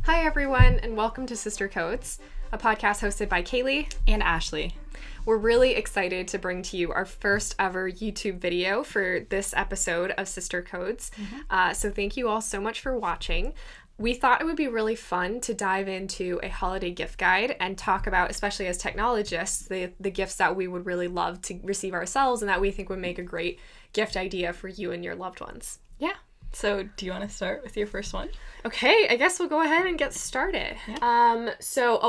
Hi everyone, and welcome to SisterCodes, a podcast hosted by Kaylee and Ashley. We're really excited to bring to you our first ever YouTube video for this episode of SisterCodes. So thank you all so much for watching. We thought it would be really fun to dive into a holiday gift guide and talk about, especially as technologists, the gifts that we would really love to receive ourselves and that we think would make a great gift idea for you and your loved ones. Yeah. So do you want to start with your first one? Okay, I guess we'll go ahead and get started. Yeah.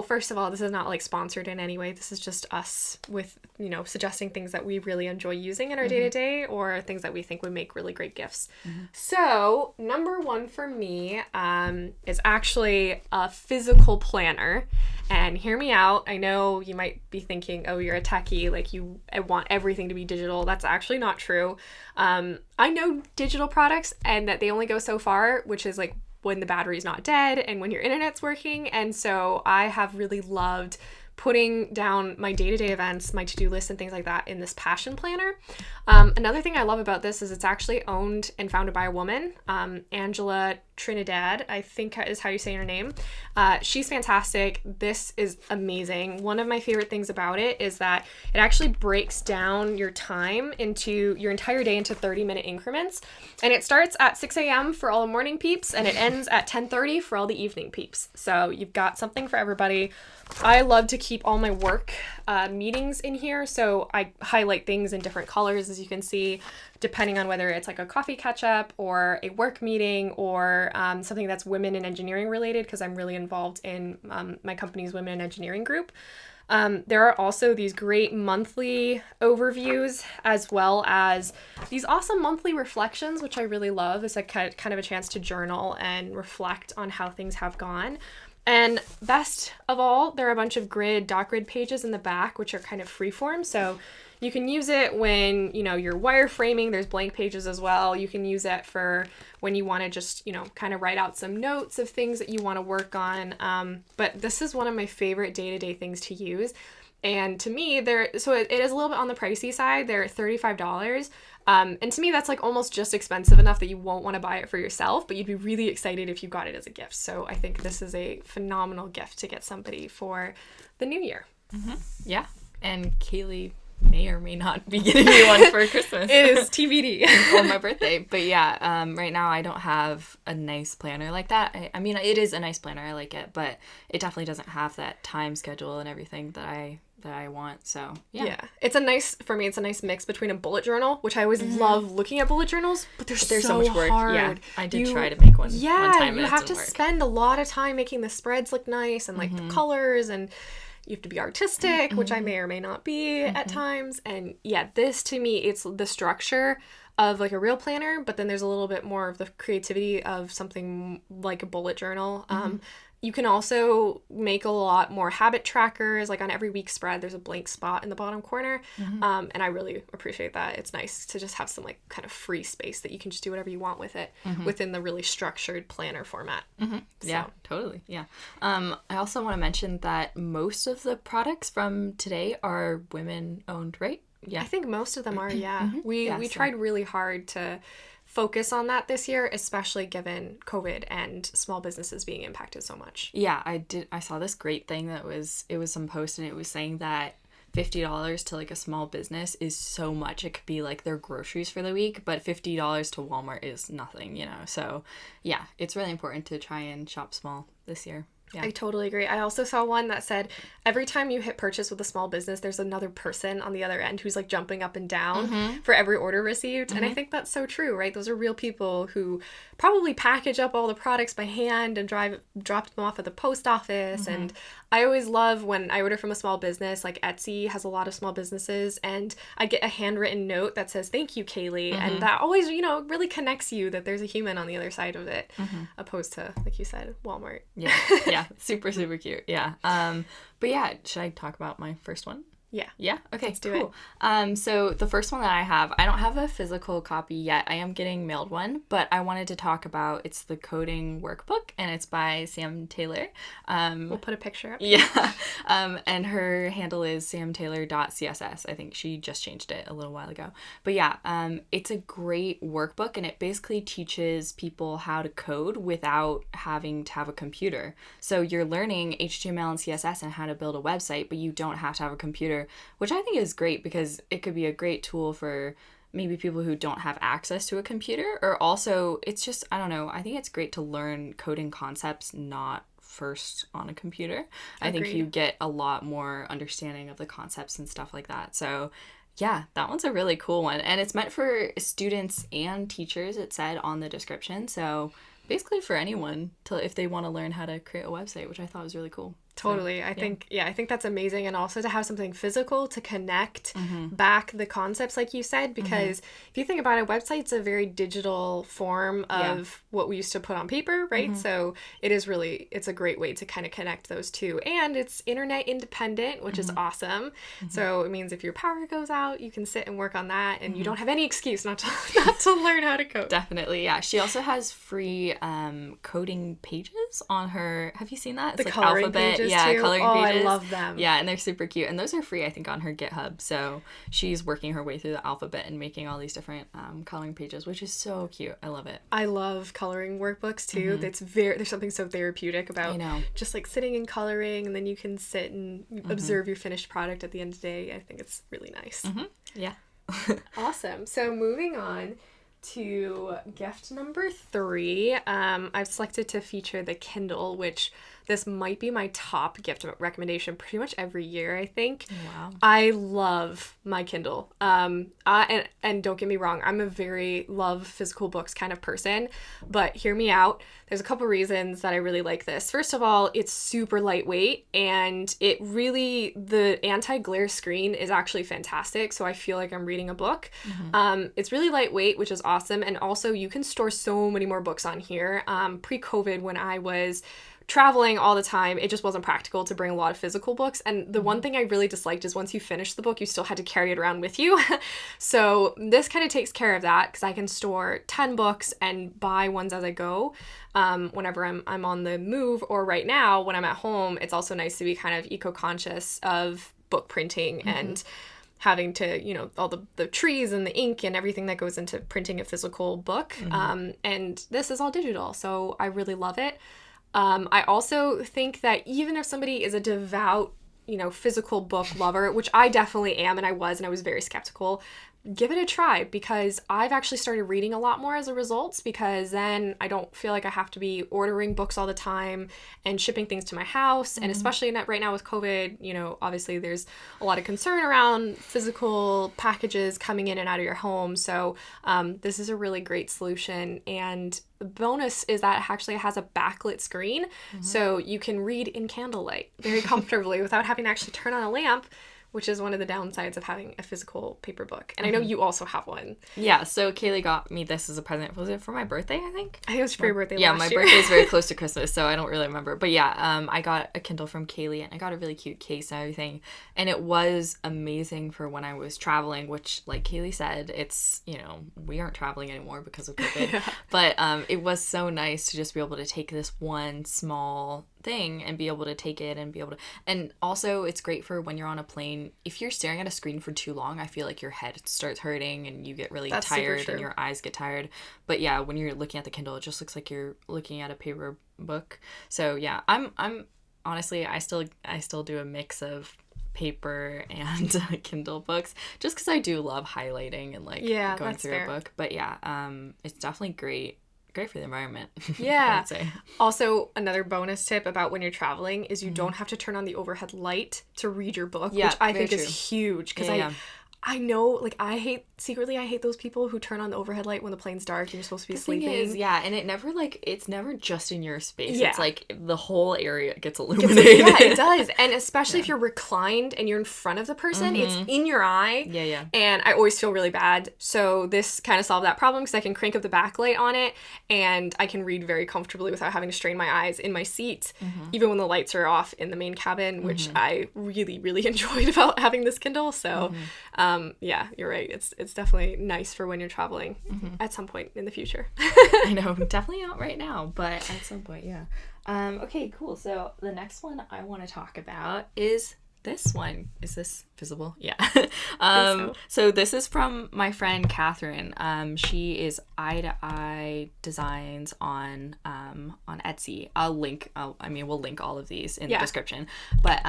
First of all, this is not like sponsored in any way. This is just us with, suggesting things that we really enjoy using in our day-to-day or things that we think would make really great gifts. So, number one for me is actually a physical planner. And hear me out. I know you might be thinking, oh, you're a techie, like you want everything to be digital. That's actually not true. I know digital products and that they only go so far, which is like when the battery's not dead and when your internet's working. And so I have really loved putting down my day-to-day events, my to-do list and things like that in this passion planner. Another thing I love about this is it's actually owned and founded by a woman, Angelia, Trinidad, I think is how you say her name. She's fantastic. This is amazing. One of my favorite things about it is that it actually breaks down your time into your entire day into 30-minute increments. And it starts at 6 a.m. for all the morning peeps and it ends at 10:30 for all the evening peeps. So you've got something for everybody. I love to keep all my work meetings in here. So I highlight things in different colors, as you can see, depending on whether it's like a coffee catch-up or a work meeting or something that's women in engineering related, because I'm really involved in my company's women in engineering group. There are also these great monthly overviews as well as these awesome monthly reflections, which I really love. It's like kind of a chance to journal and reflect on how things have gone. And best of all, there are a bunch of dot grid pages in the back, which are kind of freeform. So you can use it when, you're wireframing. There's blank pages as well. You can use it for when you want to just, kind of write out some notes of things that you want to work on. But this is one of my favorite day-to-day things to use. And to me, it is a little bit on the pricey side. They're $35. And to me, that's like almost just expensive enough that you won't want to buy it for yourself, but you'd be really excited if you got it as a gift. So I think this is a phenomenal gift to get somebody for the new year. Yeah. And Kaylee may or may not be getting me one for Christmas. It is TBD. On my birthday. But yeah, right now I don't have a nice planner like that. I mean, it is a nice planner. I like it, but it definitely doesn't have that time schedule and everything that I want. So yeah. It's a nice mix between a bullet journal, which I always love looking at bullet journals, but there's so much work. Hard. Yeah, I did try to make one. Yeah, one time you have to spend a lot of time making the spreads look nice and like the colors, and you have to be artistic, which I may or may not be at times. And yeah, this to me, it's the structure of like a real planner, but then there's a little bit more of the creativity of something like a bullet journal. You can also make a lot more habit trackers. Like on every week spread, there's a blank spot in the bottom corner. And I really appreciate that. It's nice to just have some like kind of free space that you can just do whatever you want with it within the really structured planner format. Yeah, totally. Yeah. I also want to mention that most of the products from today are women owned, right? Yeah. I think most of them are, yeah. We tried really hard to focus on that this year, especially given COVID and small businesses being impacted so much. Yeah, I saw this great thing it was some post and it was saying that $50 to like a small business is so much. It could be like their groceries for the week, but $50 to Walmart is nothing, So yeah, it's really important to try and shop small this year. Yeah. I totally agree. I also saw one that said every time you hit purchase with a small business, there's another person on the other end who's like jumping up and down for every order received. And I think that's so true, right? Those are real people who probably package up all the products by hand and drop them off at the post office. And I always love when I order from a small business, like Etsy has a lot of small businesses, and I get a handwritten note that says, "Thank you, Kaylee." And that always, really connects you that there's a human on the other side of it, opposed to, like you said, Walmart. Yeah. Super, super cute. Yeah. But yeah, should I talk about my first one? Yeah. Yeah? Okay, Let's do cool. So the first one that I have, I don't have a physical copy yet. I am getting mailed one, but I wanted to talk about, it's the Coding Workbook, and it's by Sam Taylor. We'll put a picture up. Yeah. And her handle is samtaylor.css. I think she just changed it a little while ago. But yeah, it's a great workbook, and it basically teaches people how to code without having to have a computer. So you're learning HTML and CSS and how to build a website, but you don't have to have a computer, which I think is great because it could be a great tool for maybe people who don't have access to a computer, or also it's just, I don't know, I think it's great to learn coding concepts not first on a computer. I think you get a lot more understanding of the concepts and stuff like that. So yeah, that one's a really cool one. And it's meant for students and teachers, it said on the description. So basically for anyone to, if they want to learn how to create a website, which I thought was really cool. Totally. So, I think that's amazing. And also to have something physical to connect back the concepts, like you said, because if you think about it, website's a very digital form of what we used to put on paper, right? So it's a great way to kind of connect those two. And it's internet independent, which is awesome. So it means if your power goes out, you can sit and work on that, and you don't have any excuse not to learn how to code. Definitely, yeah. She also has free coding pages on her. Have you seen that? It's the like coloring alphabet. pages Yeah, too. coloring pages. I love them. Yeah, and they're super cute. And those are free, I think, on her GitHub. So she's working her way through the alphabet and making all these different coloring pages, which is so cute. I love it. I love coloring workbooks too. There's something so therapeutic about just like sitting and coloring, and then you can sit and observe your finished product at the end of the day. I think it's really nice. Yeah. Awesome. So moving on to gift number 3, I've selected to feature the Kindle, which this might be my top gift recommendation pretty much every year, I think. Wow. I love my Kindle. And don't get me wrong, I'm a very love physical books kind of person, but hear me out. There's a couple reasons that I really like this. First of all, it's super lightweight, and the anti-glare screen is actually fantastic, so I feel like I'm reading a book. It's really lightweight, which is awesome, and also you can store so many more books on here. Pre-COVID, when I was traveling all the time, it just wasn't practical to bring a lot of physical books, and the one thing I really disliked is once you finish the book, you still had to carry it around with you. So this kind of takes care of that, because I can store 10 books and buy ones as I go whenever I'm on the move, or right now when I'm at home. It's also nice to be kind of eco-conscious of book printing and having to, all the trees and the ink and everything that goes into printing a physical book. And this is all digital, so I really love it. I also think that even if somebody is a devout, physical book lover, which I definitely am, and I was very skeptical, give it a try, because I've actually started reading a lot more as a result, because then I don't feel like I have to be ordering books all the time and shipping things to my house. And especially right now with COVID, obviously there's a lot of concern around physical packages coming in and out of your home. So this is a really great solution. And the bonus is that it actually has a backlit screen, so you can read in candlelight very comfortably without having to actually turn on a lamp, which is one of the downsides of having a physical paper book. And I know you also have one. Yeah, so Kaylee got me this as a present. Was it for my birthday, I think? I think it was for your birthday last year. Yeah, my birthday is very close to Christmas, so I don't really remember. But yeah, I got a Kindle from Kaylee, and I got a really cute case and everything. And it was amazing for when I was traveling, which, like Kaylee said, it's, we aren't traveling anymore because of COVID. But it was so nice to just be able to take this one small thing and be able to take it and be able to, and also it's great for when you're on a plane. If you're staring at a screen for too long, I feel like your head starts hurting and you get really tired and your eyes get tired. But yeah, when you're looking at the Kindle, it just looks like you're looking at a paper book. So yeah, I'm honestly, I still do a mix of paper and Kindle books, just because I do love highlighting and going through a book. But yeah, it's definitely great for the environment. Yeah. I would say. Also, another bonus tip about when you're traveling is you don't have to turn on the overhead light to read your book, which I think is huge, because I know, like, I hate those people who turn on the overhead light when the plane's dark and you're supposed to be sleeping. And it never, like, it's never just in your space. Yeah. It's, like, the whole area gets illuminated. Yeah, it does. And especially if you're reclined and you're in front of the person, it's in your eye. Yeah. And I always feel really bad. So this kind of solved that problem because I can crank up the backlight on it and I can read very comfortably without having to strain my eyes in my seat, even when the lights are off in the main cabin, which I really, really enjoyed about having this Kindle. So, yeah, you're right. It's definitely nice for when you're traveling at some point in the future. I know, definitely not right now, but at some point, yeah. Okay, cool. So the next one I want to talk about is this one. Is this visible? Yeah. So this is from my friend Catherine. She is Eye to Eye Designs on Etsy. We'll link all of these in the description. But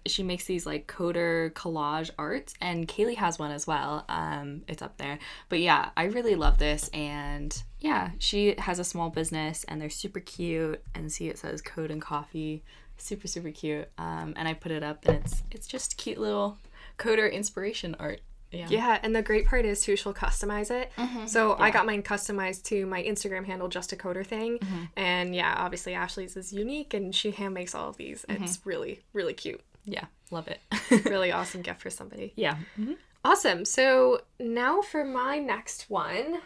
she makes these like coder collage arts, and Kaylee has one as well. It's up there. But yeah, I really love this, and yeah, she has a small business and they're super cute, and see it says Code and Coffee. Super, super cute. And I put it up, and it's just cute little coder inspiration art. Yeah, and the great part is too, she'll customize it. So I got mine customized to my Instagram handle, just a coder thing. And yeah, obviously Ashley's is unique, and she hand makes all of these. It's really, really cute. Yeah, love it. Really awesome gift for somebody. Yeah. Awesome. So now for my next one.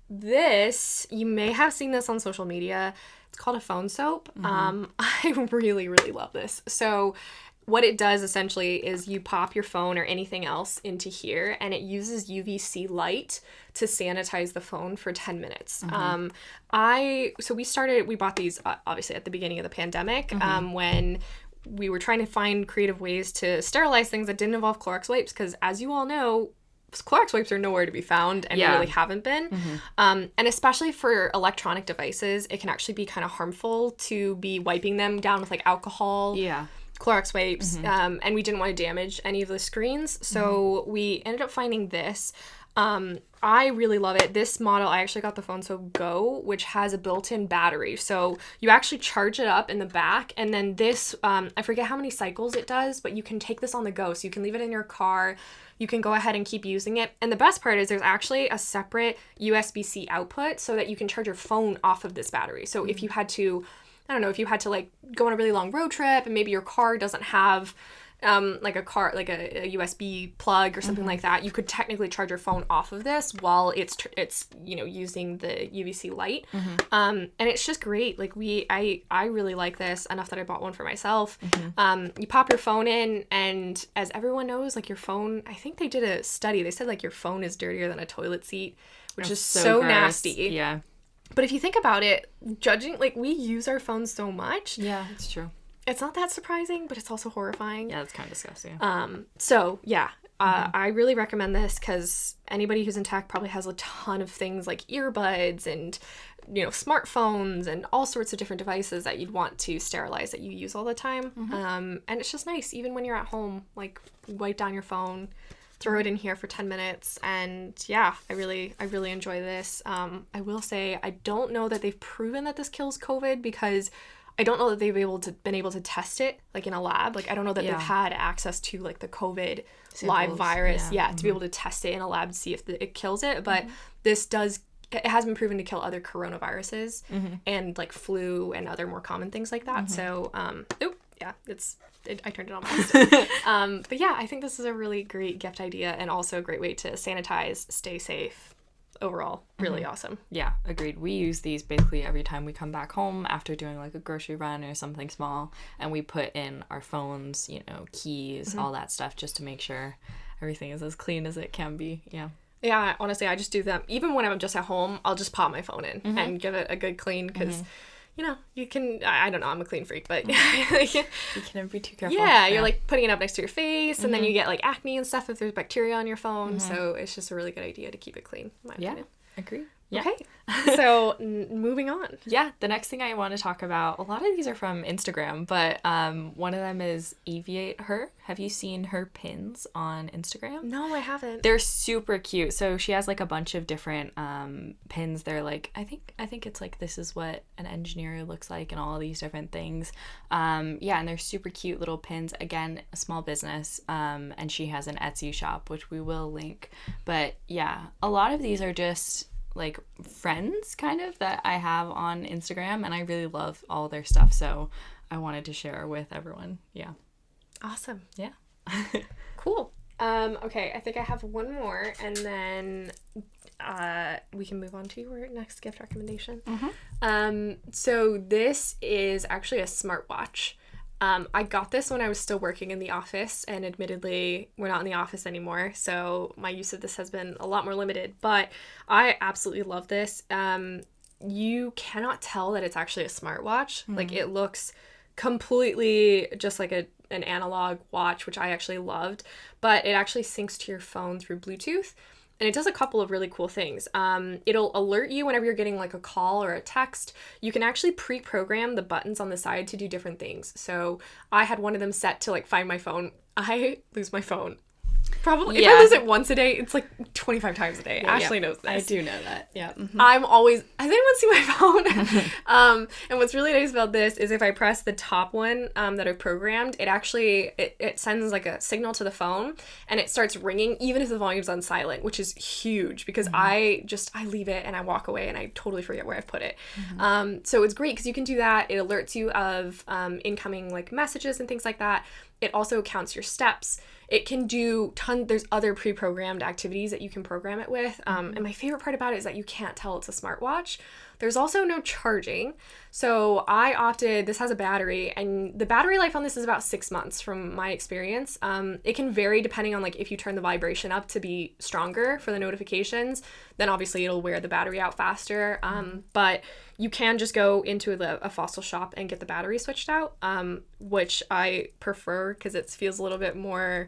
This, you may have seen this on social media. It's called a phone soap. I really, really love this. So what it does essentially is you pop your phone or anything else into here, and it uses UVC light to sanitize the phone for 10 minutes. We bought these obviously at the beginning of the pandemic, when we were trying to find creative ways to sterilize things that didn't involve Clorox wipes, because as you all know, Clorox wipes are nowhere to be found, and really haven't been. And especially for electronic devices, it can actually be kind of harmful to be wiping them down with like alcohol, Clorox wipes, and we didn't want to damage any of the screens. So we ended up finding this. I really love it. This model, I actually got the Phone Soap Go, which has a built-in battery. So you actually charge it up in the back, and then this, I forget how many cycles it does, but you can take this on the go. So you can leave it in your car. You can go ahead and keep using it. And the best part is there's actually a separate USB-C output so that you can charge your phone off of this battery. So if you had to, like go on a really long road trip and maybe your car doesn't have like a USB plug or something like that, you could technically charge your phone off of this while it's using the UVC light. And it's just great. Like I really like this enough that I bought one for myself. You pop your phone in, and as everyone knows, like your phone, I think they did a study, they said like your phone is dirtier than a toilet seat, which is so nasty. Yeah. But if you think about it, judging, like we use our phones so much. Yeah, it's true. It's not that surprising, but it's also horrifying. Yeah, it's kind of disgusting. So yeah, I really recommend this because anybody who's in tech probably has a ton of things like earbuds and, smartphones and all sorts of different devices that you'd want to sterilize that you use all the time. And it's just nice, even when you're at home, like wipe down your phone, throw it in here for 10 minutes. And yeah, I really enjoy this. I will say, I don't know that they've proven that this kills COVID, because I don't know that they've been able to test it like in a lab. Like I don't know that they've had access to like the COVID live virus, to be able to test it in a lab to see if it kills it. But it has been proven to kill other coronaviruses and like flu and other more common things like that. So, I turned it on my but yeah, I think this is a really great gift idea, and also a great way to sanitize, stay safe. Overall, really awesome. Yeah, agreed. We use these basically every time we come back home after doing like a grocery run or something small, and we put in our phones, keys, all that stuff, just to make sure everything is as clean as it can be. Yeah, honestly, I just do them. Even when I'm just at home, I'll just pop my phone in and give it a good clean, because you can, I don't know, I'm a clean freak, but you can be too careful. Yeah, you're like putting it up next to your face, and then you get like acne and stuff if there's bacteria on your phone. So it's just a really good idea to keep it clean, in my opinion. Agree. Yeah. Okay. So moving on. Yeah, the next thing I want to talk about, a lot of these are from Instagram, but one of them is Aviate her. Have you seen her pins on Instagram? No, I haven't. They're super cute. So she has like a bunch of different pins. They're like, I think it's like, this is what an engineer looks like and all these different things. Yeah, and they're super cute little pins. Again, a small business. And she has an Etsy shop, which we will link. But yeah, a lot of these are just like friends kind of that I have on Instagram, and I really love all their stuff, so I wanted to share with everyone. Yeah. Awesome. Yeah. Cool. Okay, I think I have one more, and then we can move on to your next gift recommendation. So this is actually a smartwatch. I got this when I was still working in the office, and admittedly, we're not in the office anymore, so my use of this has been a lot more limited, but I absolutely love this. You cannot tell that it's actually a smartwatch. Like, it looks completely just like an analog watch, which I actually loved, but it actually syncs to your phone through Bluetooth. And it does a couple of really cool things. It'll alert you whenever you're getting like a call or a text. You can actually pre-program the buttons on the side to do different things. So I had one of them set to like find my phone. I lose my phone. Probably. If I lose it once a day, it's like 25 times a day. Yeah, Ashley knows this. I do know that. Yeah. I'm always, has anyone seen my phone? And what's really nice about this is if I press the top one that I programmed, it actually, it sends like a signal to the phone and it starts ringing even if the volume's on silent, which is huge because I leave it and I walk away and I totally forget where I've put it. So it's great because you can do that. It alerts you of incoming like messages and things like that. It also counts your steps. It can do there's other pre-programmed activities that you can program it with. And my favorite part about it is that you can't tell it's a smartwatch. There's also no charging. So this has a battery, and the battery life on this is about 6 months from my experience. It can vary depending on like if you turn the vibration up to be stronger for the notifications, then obviously it'll wear the battery out faster. But you can just go into a fossil shop and get the battery switched out, which I prefer because it feels a little bit more,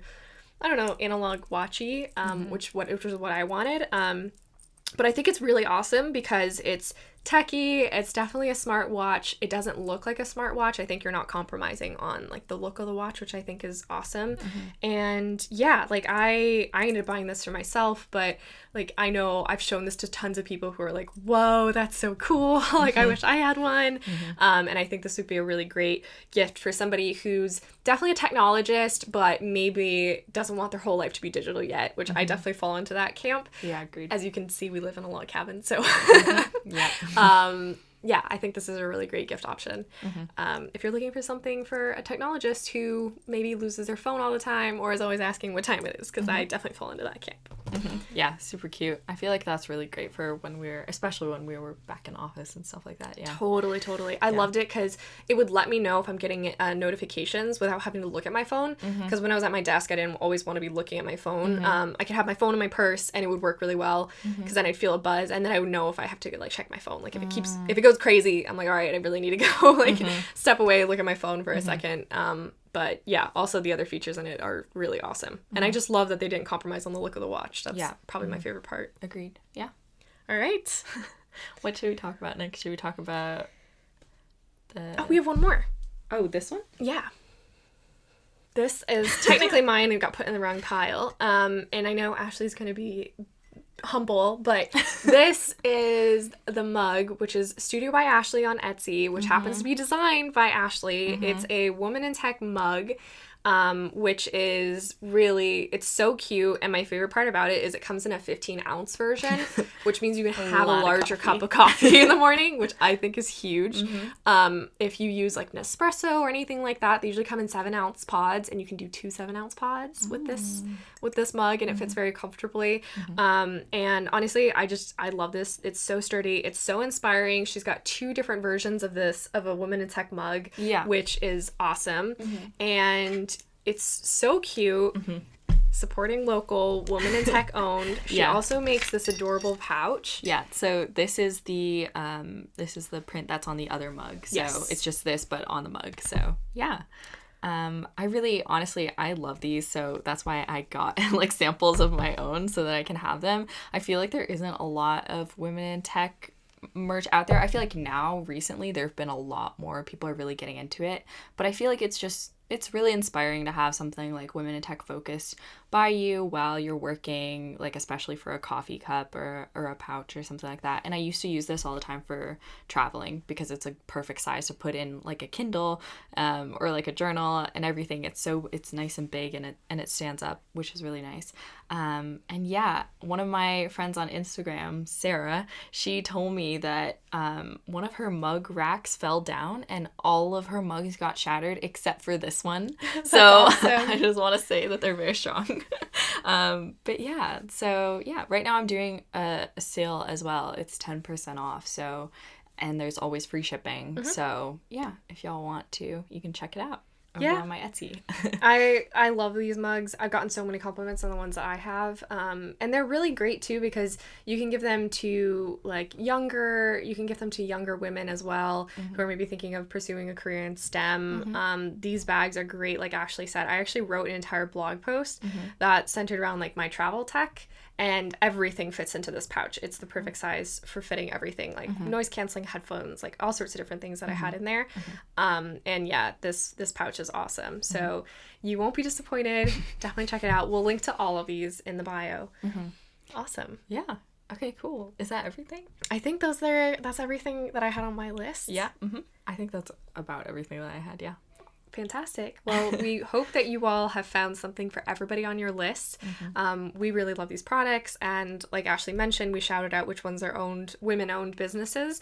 I don't know, analog watchy, which was what I wanted. But I think it's really awesome because it's techie. It's definitely a smartwatch. It doesn't look like a smartwatch. I think you're not compromising on like the look of the watch, which I think is awesome. And yeah, like I ended up buying this for myself, but like I know I've shown this to tons of people who are like, whoa, that's so cool. Like I wish I had one. And I think this would be a really great gift for somebody who's definitely a technologist, but maybe doesn't want their whole life to be digital yet, which I definitely fall into that camp. Yeah, agreed. As you can see, we live in a log cabin, so Yeah. Yeah, I think this is a really great gift option. If you're looking for something for a technologist who maybe loses their phone all the time or is always asking what time it is, because I definitely fall into that camp. Yeah, super cute. I feel like that's really great for especially when we were back in office and stuff like that. Yeah. Totally. I loved it because it would let me know if I'm getting notifications without having to look at my phone. Because when I was at my desk, I didn't always want to be looking at my phone. I could have my phone in my purse and it would work really well because then I'd feel a buzz and then I would know if I have to like check my phone. Like if it goes crazy, I'm like, all right, I really need to go like step away, look at my phone for a second. But yeah, also the other features in it are really awesome. And I just love that they didn't compromise on the look of the watch. That's probably my favorite part. Agreed. Yeah. All right. What should we talk about next? Should we talk about Oh, we have one more. Oh, this one? Yeah. This is technically mine and got put in the wrong pile. And I know Ashley's going to be humble, but this is the mug, which is Studio by Ashley on Etsy, which happens to be designed by Ashley. It's a woman in tech mug, which is really, it's so cute. And my favorite part about it is it comes in a 15-ounce version, which means you can have a larger cup of coffee in the morning, which I think is huge. If you use like Nespresso or anything like that, they usually come in 7-ounce pods, and you can do 2 7-ounce pods with this mug, and it fits very comfortably. And honestly, I love this. It's so sturdy. It's so inspiring. She's got 2 different versions of a woman in tech mug, which is awesome. And it's so cute. Supporting local, woman in tech owned. She also makes this adorable pouch. Yeah, so this is the print that's on the other mug. So it's just this, but on the mug. So yeah. I really, honestly, I love these, so that's why I got like samples of my own so that I can have them. I feel like there isn't a lot of women in tech merch out there. I feel like now recently there have been a lot more. People are really getting into it, but I feel like it's really inspiring to have something like women in tech focused by you while you're working, like especially for a coffee cup or a pouch or something like that. And I used to use this all the time for traveling because it's a perfect size to put in like a Kindle or like a journal and everything. It's nice and big and it stands up, which is really nice. And yeah, one of my friends on Instagram, Sarah, she told me that one of her mug racks fell down and all of her mugs got shattered except for this one. So awesome. I just want to say that they're very strong. But yeah, so yeah, right now I'm doing a sale as well. It's 10% off. So, and there's always free shipping. So yeah, if y'all want to, you can check it out. Over on my Etsy. I love these mugs. I've gotten so many compliments on the ones that I have. And they're really great too because you can give them to you can give them to younger women as well who are maybe thinking of pursuing a career in STEM. These bags are great. Like Ashley said, I actually wrote an entire blog post that centered around like my travel tech, and everything fits into this pouch. It's the perfect size for fitting everything, like noise canceling headphones, like all sorts of different things that I had in there. And yeah, this pouch is awesome. So you won't be disappointed. Definitely check it out. We'll link to all of these in the bio. Awesome. Yeah. Okay, cool. Is that everything? I think that's everything that I had on my list. Yeah. I think that's about everything that I had. Yeah. Fantastic. Well, we hope that you all have found something for everybody on your list. We really love these products, and like Ashley mentioned, we shouted out which ones are women-owned businesses.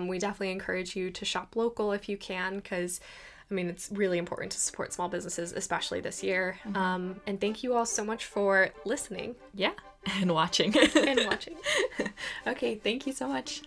We definitely encourage you to shop local if you can, because I mean, it's really important to support small businesses, especially this year. And thank you all so much for listening. Yeah, and watching. And watching. Okay, thank you so much.